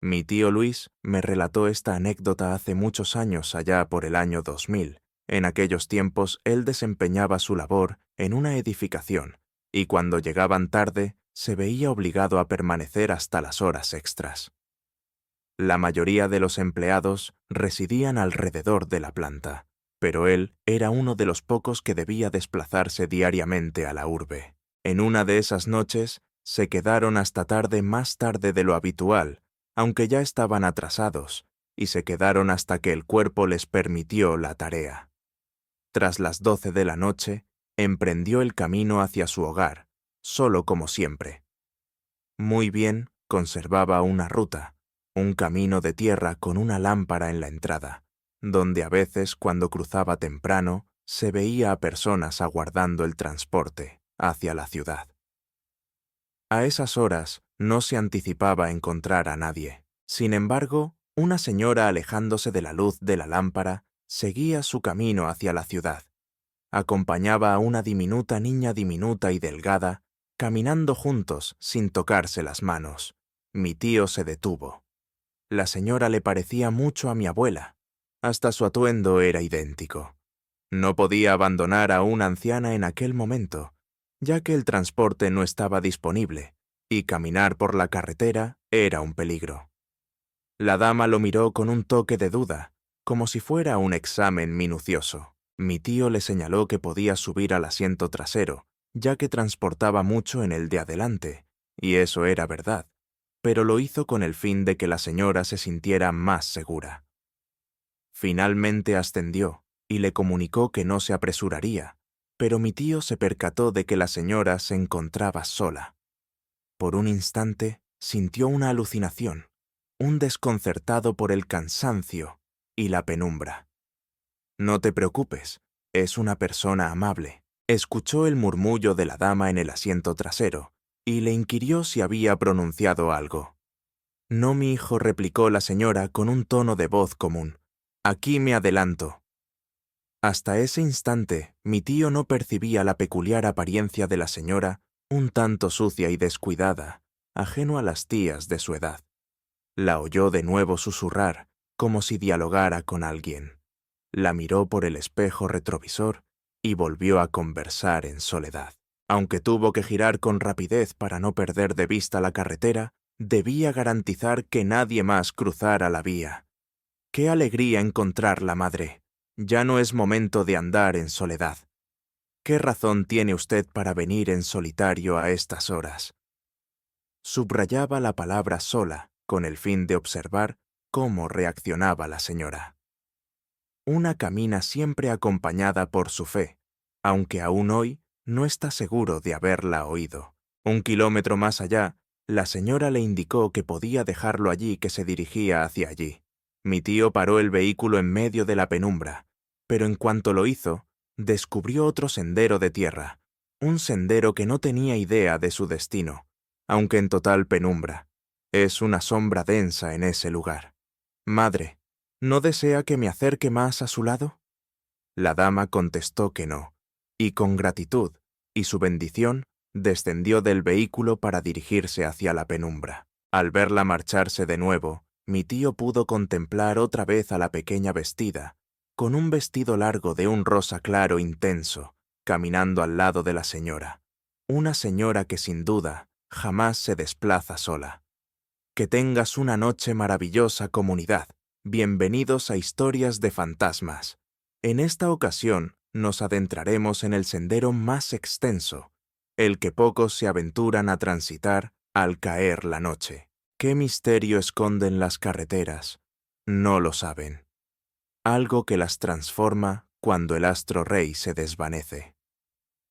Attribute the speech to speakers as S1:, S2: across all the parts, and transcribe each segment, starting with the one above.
S1: Mi tío Luis me relató esta anécdota hace muchos años, allá por el año 2000. En aquellos tiempos él desempeñaba su labor en una edificación, y cuando llegaban tarde se veía obligado a permanecer hasta las horas extras. La mayoría de los empleados residían alrededor de la planta, pero él era uno de los pocos que debía desplazarse diariamente a la urbe. En una de esas noches se quedaron hasta tarde, más tarde de lo habitual, aunque ya estaban atrasados, y se quedaron hasta que el cuerpo les permitió la tarea. Tras las 12 de la noche, emprendió el camino hacia su hogar, solo como siempre. Muy bien, conservaba una ruta, un camino de tierra con una lámpara en la entrada, donde a veces, cuando cruzaba temprano, se veía a personas aguardando el transporte hacia la ciudad. A esas horas no se anticipaba encontrar a nadie. Sin embargo, una señora, alejándose de la luz de la lámpara, seguía su camino hacia la ciudad. Acompañaba a una diminuta niña, diminuta y delgada, caminando juntos sin tocarse las manos. Mi tío se detuvo. La señora le parecía mucho a mi abuela. Hasta su atuendo era idéntico. No podía abandonar a una anciana en aquel momento, ya que el transporte no estaba disponible, y caminar por la carretera era un peligro. La dama lo miró con un toque de duda, como si fuera un examen minucioso. Mi tío le señaló que podía subir al asiento trasero, ya que transportaba mucho en el de adelante, y eso era verdad, pero lo hizo con el fin de que la señora se sintiera más segura. Finalmente ascendió y le comunicó que no se apresuraría, pero mi tío se percató de que la señora se encontraba sola. Por un instante sintió una alucinación, un desconcertado por el cansancio y la penumbra. «No te preocupes, es una persona amable», escuchó el murmullo de la dama en el asiento trasero y le inquirió si había pronunciado algo. «No, mi hijo», replicó la señora con un tono de voz común. «Aquí me adelanto». Hasta ese instante, mi tío no percibía la peculiar apariencia de la señora, un tanto sucia y descuidada, ajeno a las tías de su edad. La oyó de nuevo susurrar, como si dialogara con alguien. La miró por el espejo retrovisor y volvió a conversar en soledad. Aunque tuvo que girar con rapidez para no perder de vista la carretera, debía garantizar que nadie más cruzara la vía. ¡Qué alegría encontrar la madre! Ya no es momento de andar en soledad. ¿Qué razón tiene usted para venir en solitario a estas horas? Subrayaba la palabra sola, con el fin de observar cómo reaccionaba la señora. Una camina siempre acompañada por su fe, aunque aún hoy no está seguro de haberla oído. 1 kilómetro más allá, la señora le indicó que podía dejarlo allí, que se dirigía hacia allí. Mi tío paró el vehículo en medio de la penumbra, pero en cuanto lo hizo, descubrió otro sendero de tierra, un sendero que no tenía idea de su destino, aunque en total penumbra. Es una sombra densa en ese lugar. «Madre, ¿no desea que me acerque más a su lado?» La dama contestó que no, y con gratitud y su bendición descendió del vehículo para dirigirse hacia la penumbra. Al verla marcharse de nuevo, mi tío pudo contemplar otra vez a la pequeña vestida, con un vestido largo de un rosa claro intenso, caminando al lado de la señora. Una señora que sin duda jamás se desplaza sola. Que tengas una noche maravillosa, comunidad. Bienvenidos a Historias de Fantasmas. En esta ocasión nos adentraremos en el sendero más extenso, el que pocos se aventuran a transitar al caer la noche. ¿Qué misterio esconden las carreteras? No lo saben. Algo que las transforma cuando el astro rey se desvanece.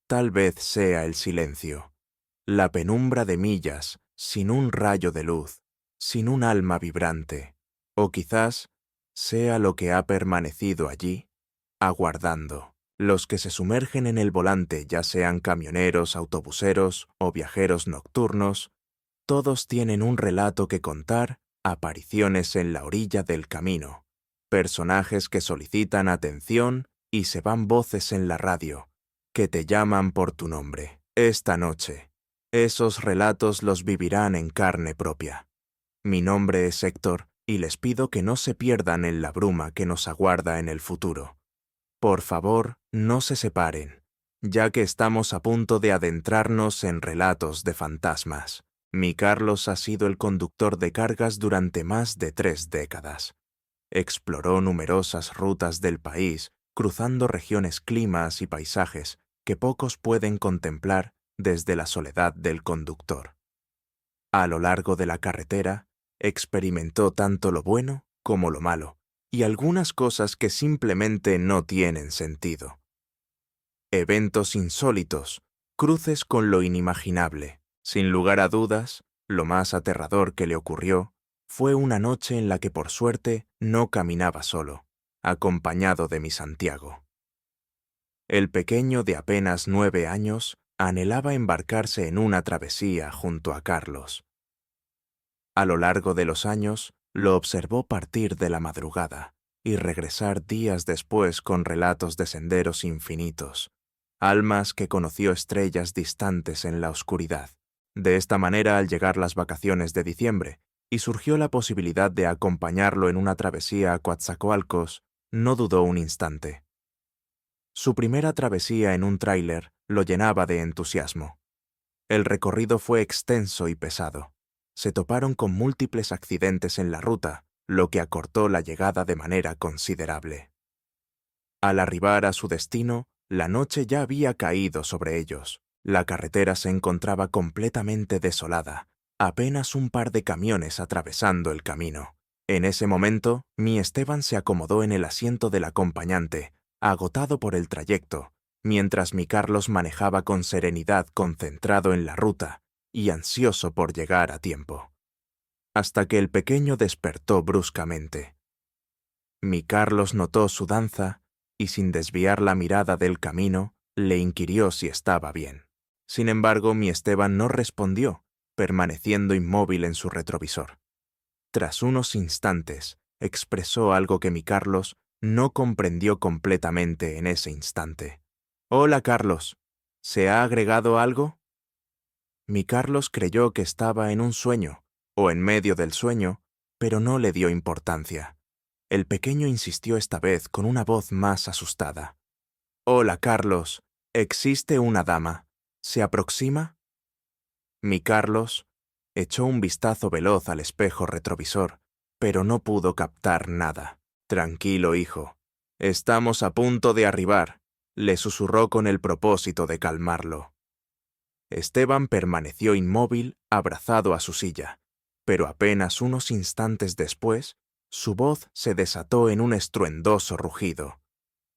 S1: Tal vez sea el silencio, la penumbra de millas sin un rayo de luz, sin un alma vibrante, o quizás sea lo que ha permanecido allí, aguardando. Los que se sumergen en el volante, ya sean camioneros, autobuseros o viajeros nocturnos, todos tienen un relato que contar, apariciones en la orilla del camino, personajes que solicitan atención y se van voces en la radio, que te llaman por tu nombre. Esta noche, esos relatos los vivirán en carne propia. Mi nombre es Héctor y les pido que no se pierdan en la bruma que nos aguarda en el futuro. Por favor, no se separen, ya que estamos a punto de adentrarnos en relatos de fantasmas. Mi Carlos ha sido el conductor de cargas durante más de 3 décadas. Exploró numerosas rutas del país, cruzando regiones, climas y paisajes que pocos pueden contemplar desde la soledad del conductor. A lo largo de la carretera, experimentó tanto lo bueno como lo malo, y algunas cosas que simplemente no tienen sentido. Eventos insólitos, cruces con lo inimaginable. Sin lugar a dudas, lo más aterrador que le ocurrió fue una noche en la que por suerte no caminaba solo, acompañado de mi Santiago. El pequeño de apenas 9 años anhelaba embarcarse en una travesía junto a Carlos. A lo largo de los años, lo observó partir de la madrugada y regresar días después con relatos de senderos infinitos, almas que conoció estrellas distantes en la oscuridad. De esta manera, al llegar las vacaciones de diciembre y surgió la posibilidad de acompañarlo en una travesía a Coatzacoalcos, no dudó un instante. Su primera travesía en un tráiler lo llenaba de entusiasmo. El recorrido fue extenso y pesado. Se toparon con múltiples accidentes en la ruta, lo que acortó la llegada de manera considerable. Al arribar a su destino, la noche ya había caído sobre ellos. La carretera se encontraba completamente desolada, apenas un par de camiones atravesando el camino. En ese momento, mi Esteban se acomodó en el asiento del acompañante, agotado por el trayecto, mientras mi Carlos manejaba con serenidad, concentrado en la ruta y ansioso por llegar a tiempo. Hasta que el pequeño despertó bruscamente. Mi Carlos notó su danza y, sin desviar la mirada del camino, le inquirió si estaba bien. Sin embargo, mi Esteban no respondió, permaneciendo inmóvil en su retrovisor. Tras unos instantes, expresó algo que mi Carlos no comprendió completamente en ese instante. «Hola, Carlos. ¿Se ha agregado algo?» Mi Carlos creyó que estaba en un sueño, o en medio del sueño, pero no le dio importancia. El pequeño insistió esta vez con una voz más asustada. «Hola, Carlos. ¿Existe una dama? ¿Se aproxima?» Mi Carlos echó un vistazo veloz al espejo retrovisor, pero no pudo captar nada. «Tranquilo, hijo. Estamos a punto de arribar», le susurró con el propósito de calmarlo. Esteban permaneció inmóvil, abrazado a su silla, pero apenas unos instantes después, su voz se desató en un estruendoso rugido.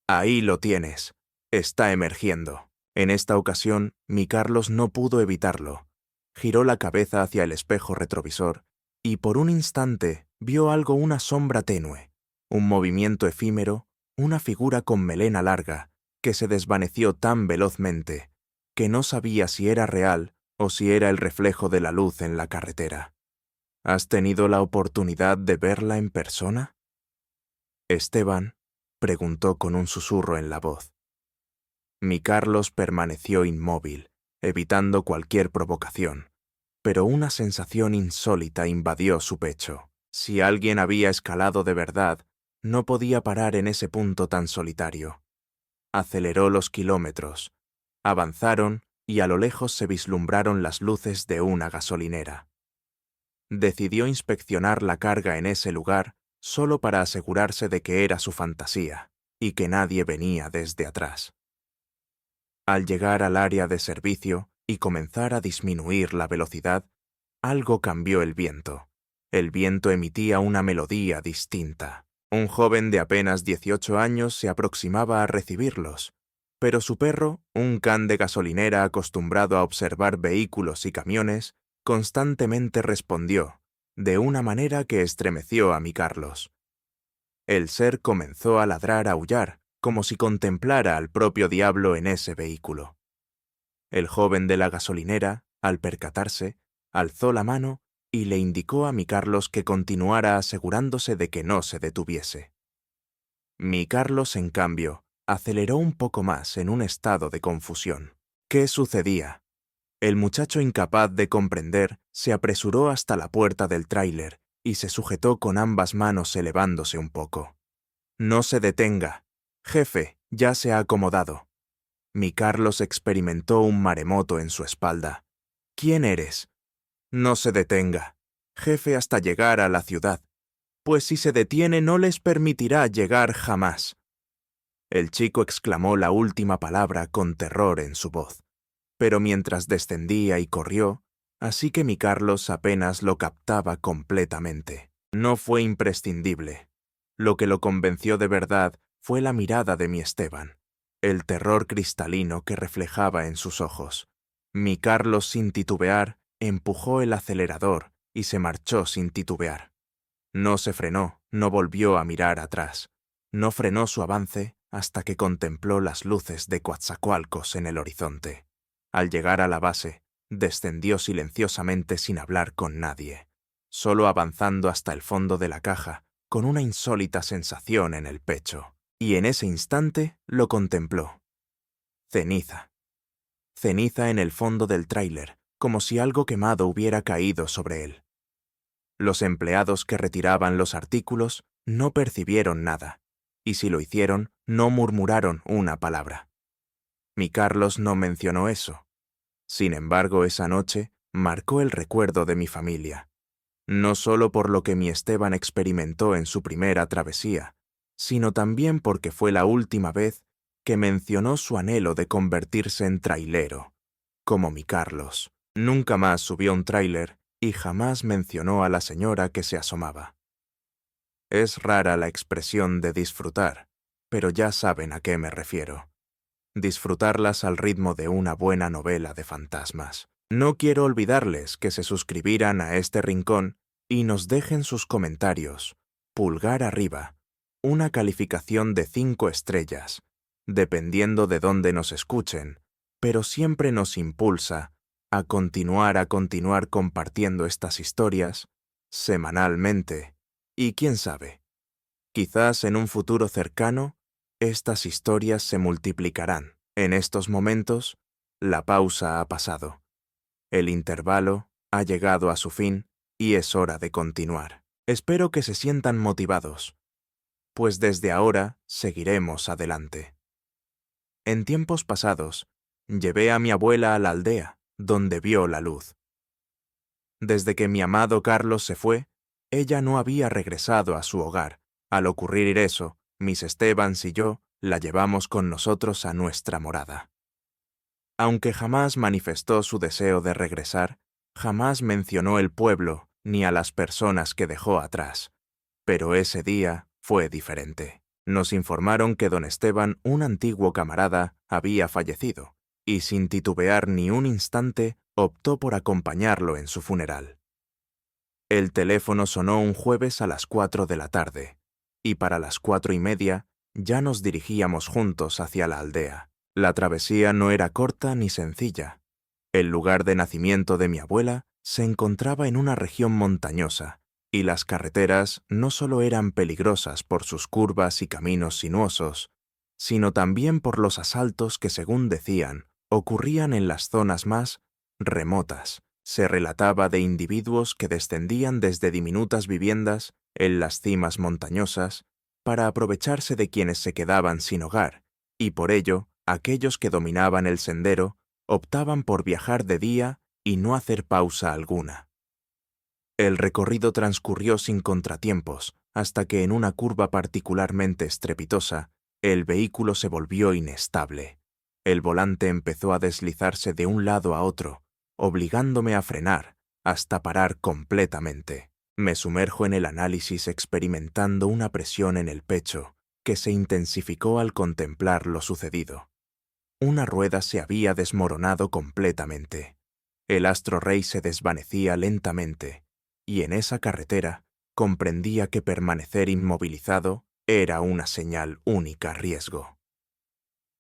S1: «Ahí lo tienes. Está emergiendo». En esta ocasión, mi Carlos no pudo evitarlo. Giró la cabeza hacia el espejo retrovisor y por un instante vio algo, una sombra tenue, un movimiento efímero, una figura con melena larga, que se desvaneció tan velozmente que no sabía si era real o si era el reflejo de la luz en la carretera. ¿Has tenido la oportunidad de verla en persona?, Esteban preguntó con un susurro en la voz. Mi Carlos permaneció inmóvil, evitando cualquier provocación, pero una sensación insólita invadió su pecho. Si alguien había escalado de verdad, no podía parar en ese punto tan solitario. Aceleró los kilómetros, avanzaron y a lo lejos se vislumbraron las luces de una gasolinera. Decidió inspeccionar la carga en ese lugar solo para asegurarse de que era su fantasía y que nadie venía desde atrás. Al llegar al área de servicio y comenzar a disminuir la velocidad, algo cambió el viento. El viento emitía una melodía distinta. Un joven de apenas 18 años se aproximaba a recibirlos, pero su perro, un can de gasolinera acostumbrado a observar vehículos y camiones, constantemente respondió, de una manera que estremeció a mi Carlos. El ser comenzó a ladrar, a aullar, como si contemplara al propio diablo en ese vehículo. El joven de la gasolinera, al percatarse, alzó la mano y le indicó a mi Carlos que continuara, asegurándose de que no se detuviese. Mi Carlos, en cambio, aceleró un poco más en un estado de confusión. ¿Qué sucedía? El muchacho, incapaz de comprender, se apresuró hasta la puerta del tráiler y se sujetó con ambas manos elevándose un poco. «No se detenga. Jefe, ya se ha acomodado». Mi Carlos experimentó un maremoto en su espalda. «¿Quién eres?» «No se detenga. Jefe, hasta llegar a la ciudad. Pues si se detiene no les permitirá llegar jamás». El chico exclamó la última palabra con terror en su voz, pero mientras descendía y corrió, así que mi Carlos apenas lo captaba completamente. No fue imprescindible. Lo que lo convenció de verdad fue la mirada de mi Esteban, el terror cristalino que reflejaba en sus ojos. Mi Carlos, sin titubear, empujó el acelerador y se marchó sin titubear. No se frenó, no volvió a mirar atrás. No frenó su avance hasta que contempló las luces de Coatzacoalcos en el horizonte. Al llegar a la base, descendió silenciosamente sin hablar con nadie, solo avanzando hasta el fondo de la caja, con una insólita sensación en el pecho. Y en ese instante lo contempló. Ceniza. Ceniza en el fondo del tráiler, como si algo quemado hubiera caído sobre él. Los empleados que retiraban los artículos no percibieron nada, y si lo hicieron, no murmuraron una palabra. Mi Carlos no mencionó eso. Sin embargo, esa noche marcó el recuerdo de mi familia, no solo por lo que mi Esteban experimentó en su primera travesía, sino también porque fue la última vez que mencionó su anhelo de convertirse en trailero, como mi Carlos. Nunca más subió un tráiler y jamás mencionó a la señora que se asomaba. Es rara la expresión de disfrutar, pero ya saben a qué me refiero. Disfrutarlas al ritmo de una buena novela de fantasmas. No quiero olvidarles que se suscribieran a este rincón y nos dejen sus comentarios, pulgar arriba, una calificación de 5 estrellas, dependiendo de dónde nos escuchen, pero siempre nos impulsa a continuar compartiendo estas historias semanalmente y quién sabe, quizás en un futuro cercano estas historias se multiplicarán. En estos momentos, la pausa ha pasado. El intervalo ha llegado a su fin y es hora de continuar. Espero que se sientan motivados, pues desde ahora seguiremos adelante. En tiempos pasados, llevé a mi abuela a la aldea, donde vio la luz. Desde que mi amado Carlos se fue, ella no había regresado a su hogar. Al ocurrir eso, mis Estebans y yo la llevamos con nosotros a nuestra morada. Aunque jamás manifestó su deseo de regresar, jamás mencionó el pueblo ni a las personas que dejó atrás. Pero ese día fue diferente. Nos informaron que don Esteban, un antiguo camarada, había fallecido, y sin titubear ni un instante, optó por acompañarlo en su funeral. El teléfono sonó un jueves a las 4 de la tarde, y para las 4:30 ya nos dirigíamos juntos hacia la aldea. La travesía no era corta ni sencilla. El lugar de nacimiento de mi abuela se encontraba en una región montañosa, y las carreteras no solo eran peligrosas por sus curvas y caminos sinuosos, sino también por los asaltos que, según decían, ocurrían en las zonas más remotas. Se relataba de individuos que descendían desde diminutas viviendas en las cimas montañosas para aprovecharse de quienes se quedaban sin hogar, y por ello, aquellos que dominaban el sendero optaban por viajar de día y no hacer pausa alguna. El recorrido transcurrió sin contratiempos, hasta que en una curva particularmente estrepitosa, el vehículo se volvió inestable. El volante empezó a deslizarse de un lado a otro, obligándome a frenar hasta parar completamente. Me sumerjo en el análisis experimentando una presión en el pecho que se intensificó al contemplar lo sucedido. Una rueda se había desmoronado completamente. El astro rey se desvanecía lentamente, y en esa carretera comprendía que permanecer inmovilizado era una señal única riesgo.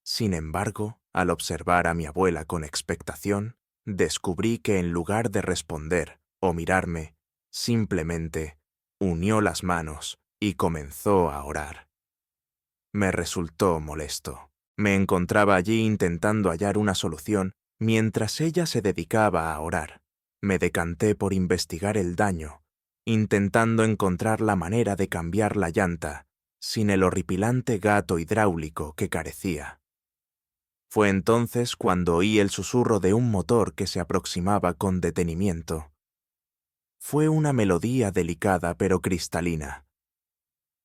S1: Sin embargo, al observar a mi abuela con expectación, descubrí que en lugar de responder o mirarme, simplemente unió las manos y comenzó a orar. Me resultó molesto. Me encontraba allí intentando hallar una solución Mientras ella se dedicaba a orar, me decanté por investigar el daño, intentando encontrar la manera de cambiar la llanta sin el horripilante gato hidráulico que carecía. Fue entonces cuando oí el susurro de un motor que se aproximaba con detenimiento. Fue una melodía delicada pero cristalina.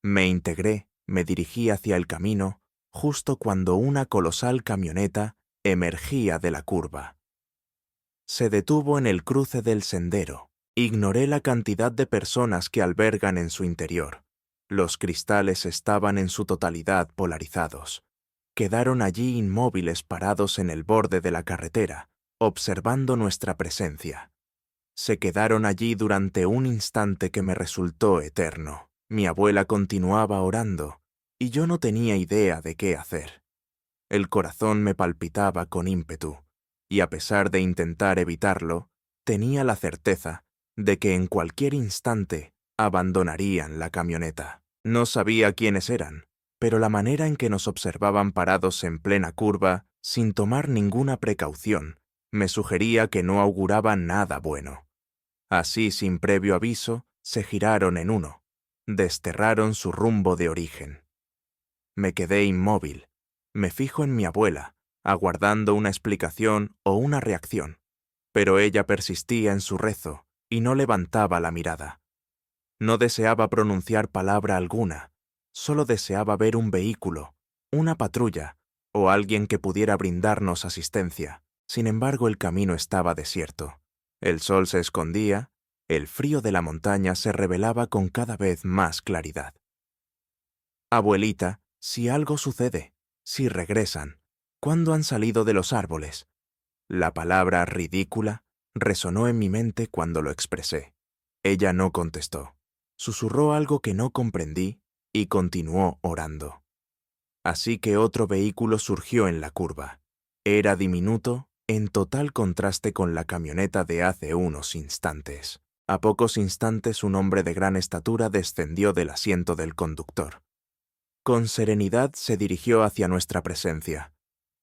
S1: Me integré, me dirigí hacia el camino, justo cuando una colosal camioneta emergía de la curva. Se detuvo en el cruce del sendero. Ignoré la cantidad de personas que albergan en su interior. Los cristales estaban en su totalidad polarizados. Quedaron allí inmóviles parados en el borde de la carretera, observando nuestra presencia. Se quedaron allí durante un instante que me resultó eterno. Mi abuela continuaba orando, y yo no tenía idea de qué hacer. El corazón me palpitaba con ímpetu, y a pesar de intentar evitarlo, tenía la certeza de que en cualquier instante abandonarían la camioneta. No sabía quiénes eran, pero la manera en que nos observaban parados en plena curva, sin tomar ninguna precaución, me sugería que no auguraba nada bueno. Así, sin previo aviso, se giraron en uno, desterraron su rumbo de origen. Me quedé inmóvil, me fijo en mi abuela, aguardando una explicación o una reacción, pero ella persistía en su rezo y no levantaba la mirada. No deseaba pronunciar palabra alguna, solo deseaba ver un vehículo, una patrulla o alguien que pudiera brindarnos asistencia. Sin embargo, el camino estaba desierto. El sol se escondía, el frío de la montaña se revelaba con cada vez más claridad. Abuelita, si algo sucede, si regresan, ¿cuándo han salido de los árboles? La palabra ridícula resonó en mi mente cuando lo expresé. Ella no contestó. Susurró algo que no comprendí y continuó orando. Así que otro vehículo surgió en la curva. Era diminuto, en total contraste con la camioneta de hace unos instantes. A pocos instantes un hombre de gran estatura descendió del asiento del conductor. Con serenidad se dirigió hacia nuestra presencia.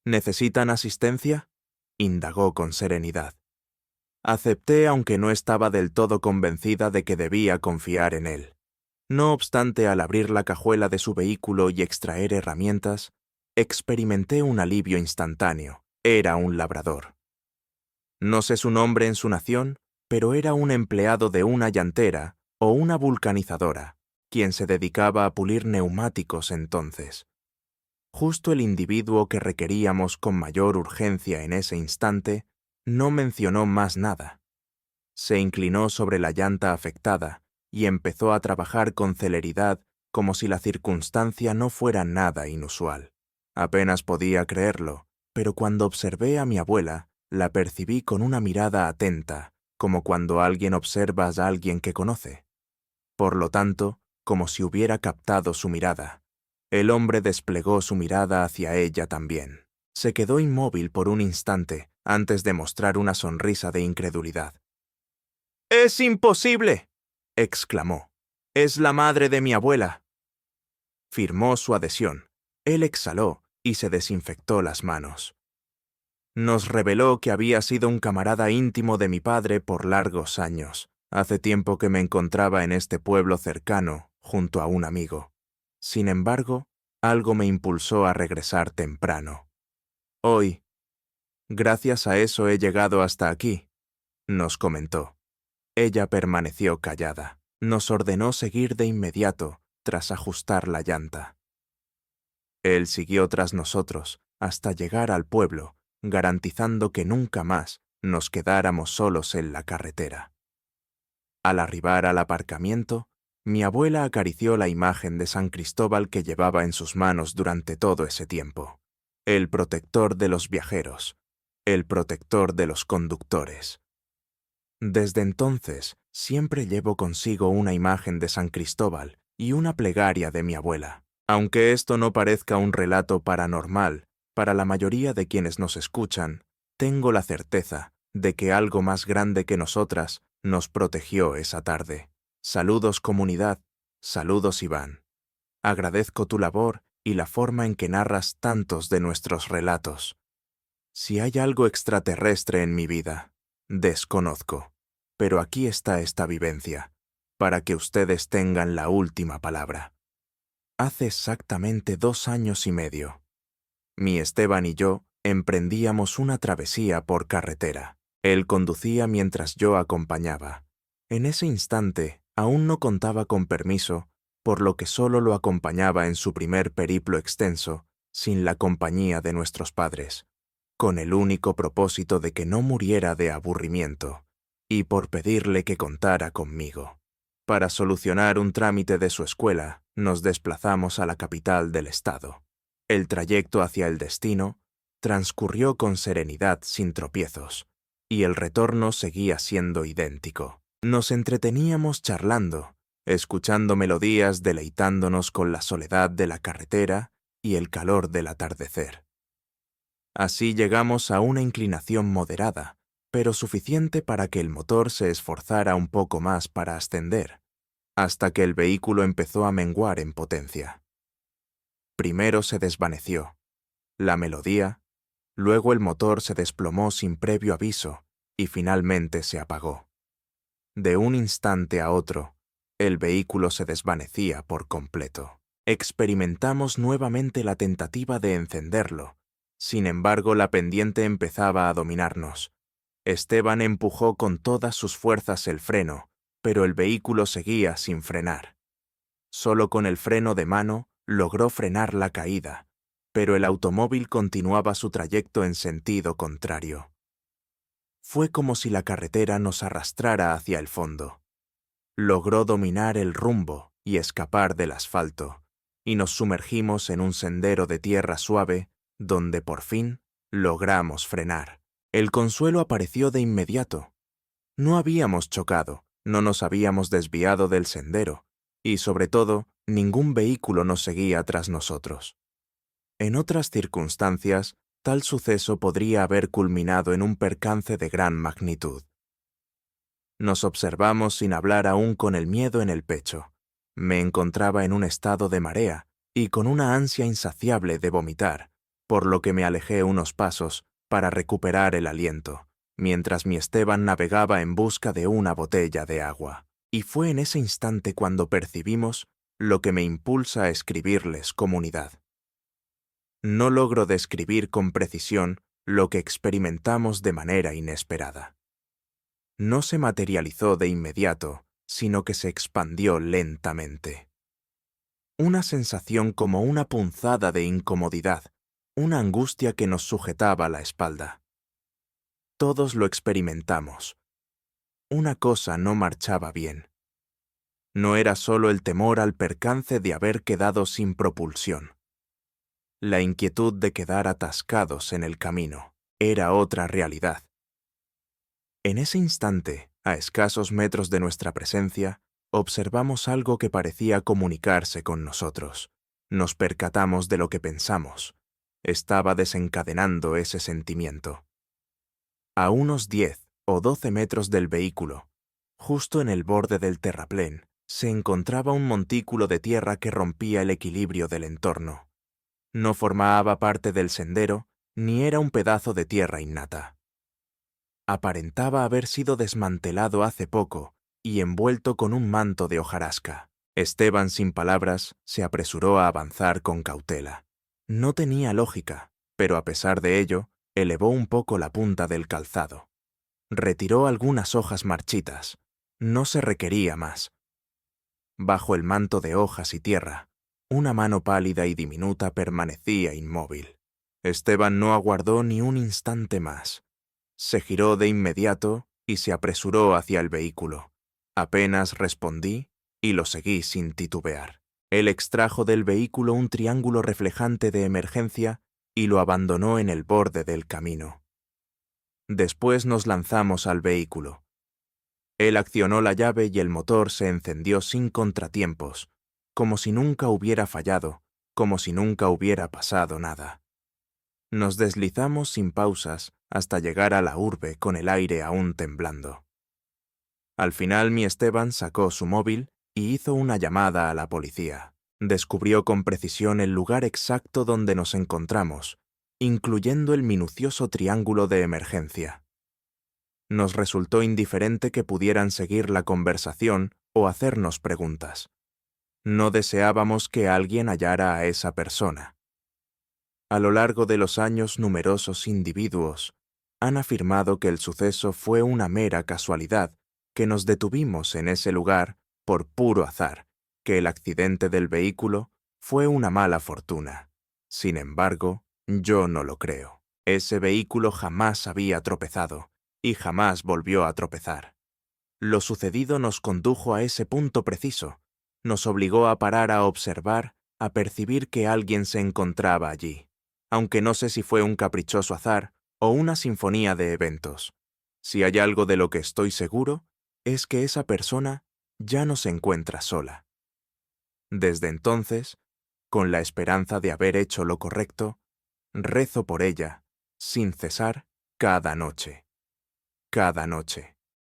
S1: ¿Necesitan asistencia?, indagó con serenidad. Acepté, aunque no estaba del todo convencida de que debía confiar en él. No obstante, al abrir la cajuela de su vehículo y extraer herramientas, experimenté un alivio instantáneo. Era un labrador. No sé su nombre en su nación, pero era un empleado de una llantera o una vulcanizadora, quien se dedicaba a pulir neumáticos entonces. Justo el individuo que requeríamos con mayor urgencia en ese instante no mencionó más nada. Se inclinó sobre la llanta afectada y empezó a trabajar con celeridad como si la circunstancia no fuera nada inusual. Apenas podía creerlo, pero cuando observé a mi abuela, la percibí con una mirada atenta, como cuando alguien observa a alguien que conoce. Por lo tanto, como si hubiera captado su mirada. El hombre desplegó su mirada hacia ella también. Se quedó inmóvil por un instante antes de mostrar una sonrisa de incredulidad. ¡Es imposible!, exclamó. «Es la madre de mi abuela». Firmó su adhesión. Él exhaló y se desinfectó las manos. Nos reveló que había sido un camarada íntimo de mi padre por largos años. Hace tiempo que me encontraba en este pueblo cercano, junto a un amigo. Sin embargo, algo me impulsó a regresar temprano. Hoy, gracias a eso he llegado hasta aquí, nos comentó. Ella permaneció callada. Nos ordenó seguir de inmediato, tras ajustar la llanta. Él siguió tras nosotros, hasta llegar al pueblo, garantizando que nunca más nos quedáramos solos en la carretera. Al arribar al aparcamiento, mi abuela acarició la imagen de San Cristóbal que llevaba en sus manos durante todo ese tiempo. El protector de los viajeros, el protector de los conductores. Desde entonces, siempre llevo consigo una imagen de San Cristóbal y una plegaria de mi abuela. Aunque esto no parezca un relato paranormal, para la mayoría de quienes nos escuchan, tengo la certeza de que algo más grande que nosotras nos protegió esa tarde. Saludos comunidad, saludos Iván. Agradezco tu labor y la forma en que narras tantos de nuestros relatos. Si hay algo extraterrestre en mi vida, desconozco, pero aquí está esta vivencia, para que ustedes tengan la última palabra. Hace exactamente 2 años y medio, mi Esteban y yo emprendíamos una travesía por carretera. Él conducía mientras yo acompañaba. En ese instante aún no contaba con permiso, por lo que solo lo acompañaba en su primer periplo extenso, sin la compañía de nuestros padres, con el único propósito de que no muriera de aburrimiento, y por pedirle que contara conmigo. Para solucionar un trámite de su escuela, nos desplazamos a la capital del estado. El trayecto hacia el destino transcurrió con serenidad sin tropiezos, y el retorno seguía siendo idéntico. Nos entreteníamos charlando, escuchando melodías, deleitándonos con la soledad de la carretera y el calor del atardecer. Así llegamos a una inclinación moderada, pero suficiente para que el motor se esforzara un poco más para ascender, hasta que el vehículo empezó a menguar en potencia. Primero se desvaneció la melodía, luego el motor se desplomó sin previo aviso y finalmente se apagó. De un instante a otro, el vehículo se desvanecía por completo. Experimentamos nuevamente la tentativa de encenderlo. Sin embargo, la pendiente empezaba a dominarnos. Esteban empujó con todas sus fuerzas el freno, pero el vehículo seguía sin frenar. Solo con el freno de mano logró frenar la caída, pero el automóvil continuaba su trayecto en sentido contrario. Fue como si la carretera nos arrastrara hacia el fondo. Logró dominar el rumbo y escapar del asfalto, y nos sumergimos en un sendero de tierra suave, donde por fin logramos frenar. El consuelo apareció de inmediato. No habíamos chocado, no nos habíamos desviado del sendero, y sobre todo, ningún vehículo nos seguía tras nosotros. En otras circunstancias, tal suceso podría haber culminado en un percance de gran magnitud. Nos observamos sin hablar aún con el miedo en el pecho. Me encontraba en un estado de marea y con una ansia insaciable de vomitar, por lo que me alejé unos pasos para recuperar el aliento, mientras mi Esteban navegaba en busca de una botella de agua. Y fue en ese instante cuando percibimos lo que me impulsa a escribirles comunidad. No logro describir con precisión lo que experimentamos de manera inesperada. No se materializó de inmediato, sino que se expandió lentamente. Una sensación como una punzada de incomodidad, una angustia que nos sujetaba la espalda. Todos lo experimentamos. Una cosa no marchaba bien. No era solo el temor al percance de haber quedado sin propulsión. La inquietud de quedar atascados en el camino era otra realidad. En ese instante, a escasos metros de nuestra presencia, observamos algo que parecía comunicarse con nosotros. Nos percatamos de lo que pensamos. Estaba desencadenando ese sentimiento. A unos 10 o 12 metros del vehículo, justo en el borde del terraplén, se encontraba un montículo de tierra que rompía el equilibrio del entorno. No formaba parte del sendero, ni era un pedazo de tierra innata. Aparentaba haber sido desmantelado hace poco y envuelto con un manto de hojarasca. Esteban, sin palabras, se apresuró a avanzar con cautela. No tenía lógica, pero a pesar de ello, elevó un poco la punta del calzado. Retiró algunas hojas marchitas. No se requería más. Bajo el manto de hojas y tierra, una mano pálida y diminuta permanecía inmóvil. Esteban no aguardó ni un instante más. Se giró de inmediato y se apresuró hacia el vehículo. Apenas respondí y lo seguí sin titubear. Él extrajo del vehículo un triángulo reflejante de emergencia y lo abandonó en el borde del camino. Después nos lanzamos al vehículo. Él accionó la llave y el motor se encendió sin contratiempos, como si nunca hubiera fallado, como si nunca hubiera pasado nada. Nos deslizamos sin pausas hasta llegar a la urbe con el aire aún temblando. Al final mi Esteban sacó su móvil y hizo una llamada a la policía. Descubrió con precisión el lugar exacto donde nos encontramos incluyendo el minucioso triángulo de emergencia. Nos resultó indiferente que pudieran seguir la conversación o hacernos preguntas. No deseábamos que alguien hallara a esa persona. A lo largo de los años, numerosos individuos han afirmado que el suceso fue una mera casualidad, que nos detuvimos en ese lugar por puro azar, que el accidente del vehículo fue una mala fortuna. Sin embargo, yo no lo creo. Ese vehículo jamás había tropezado y jamás volvió a tropezar. Lo sucedido nos condujo a ese punto preciso, nos obligó a parar a observar, a percibir que alguien se encontraba allí, aunque no sé si fue un caprichoso azar o una sinfonía de eventos. Si hay algo de lo que estoy seguro, es que esa persona ya no se encuentra sola. Desde entonces, con la esperanza de haber hecho lo correcto, rezo por ella, sin cesar, cada noche. Cada noche.